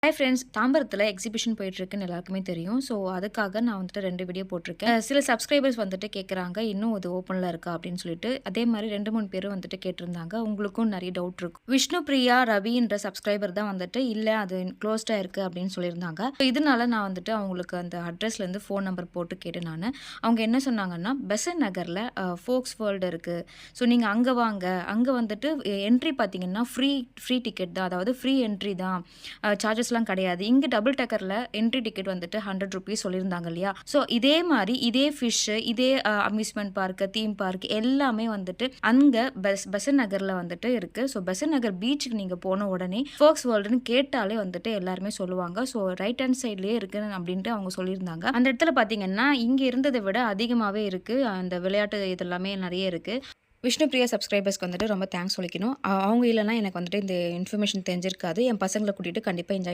Hi friends, தாம்பரத்துல exhibition போயிட்டுருக்குன்னு எல்லாருக்குமே தெரியும். So, அதுக்காக நான் வந்துட்டு 2 வீடியோ போட்டிருக்கேன். சில சப்ஸ்கிரைபர்ஸ் வந்துட்டு கேட்குறாங்க, "இன்னும் அது ஓப்பன்ல இருக்கா?" அப்படின்னு சொல்லிட்டு. அதே மாரி 2, 3 பேரும் வந்துட்டு கேட்டிருந்தாங்க. உங்களுக்கும் நெறைய டவுட் இருக்கும். விஷ்ணுபிரியா ரவின்ற சப்ஸ்கிரைபர் தான் வந்துட்டு, "இல்ல அது க்ளோஸ்டா இருக்கு" அப்படின்னு சொல்லியிருந்தாங்க. ஸோ, இதனால நான் வந்துட்டு அவங்களுக்கு அந்த அட்ரஸ்லேருந்து ஃபோன் நம்பர் போட்டு கேட்டேன் நானு. அவங்க என்ன சொன்னாங்கன்னா, பெசன்ட் நகர்ல ஃபோக்ஸ் வேர்ல்டு இருக்கு. ஸோ, நீங்க அங்க வாங்க. அங்க வந்துட்டு என்ட்ரி பார்த்தீங்கன்னா, ஃப்ரீ டிக்கெட் தான். அதாவது ஃப்ரீ என்ட்ரி தான். சார்ஜஸ்லாம் கிடையாது. இங்க டபுள் டெக்கர்ல என்ட்ரி டிக்கெட் வந்துட்டு ₹100 சொல்லியிருந்தாங்க இல்லையா? ஸோ இதே மாரி இதே ஃபிஷ், இதே அம்யூஸ்மென்ட் பார்க், தீம் பார்க் எல்லாமே வந்துட்டு அங்க பெசன்ட் நகர்ல வந்துட்டு இருக்கு. ஸோ பெசன்ட் நகர் பீச்சுக்கு நீங்க போன உடனே ஃபோக்ஸ் வேர்ல்டுன்னு கேட்டாலே வந்துட்டு எல்லாருமே சொல்லுவாங்க. ஸோ ரைட் ஹேண்ட் சைட்லயே இருக்கு அப்படின்ட்டு அவங்க சொல்லியிருந்தாங்க. அந்த இடத்துல பார்த்தீங்கன்னா, இங்க இருந்தத விட அதிகமாவே இருக்கு. அந்த விளையாட்டு இதெல்லாமே நெறைய இருக்கு. விஷ்ணுபிரியா சப்ஸ்கிரைபர்ஸ்க்கு வந்துட்டு ரொம்ப தேங்க்ஸ் சொல்லிக்கணும். அவங்க இல்லன்னா எனக்கு வந்துட்டு இந்த இன்ஃபர்மேஷன் தெரிஞ்சிருக்காது. என் பசங்கள கூட்டிட்டு கண்டிப்பா என்ஜாய்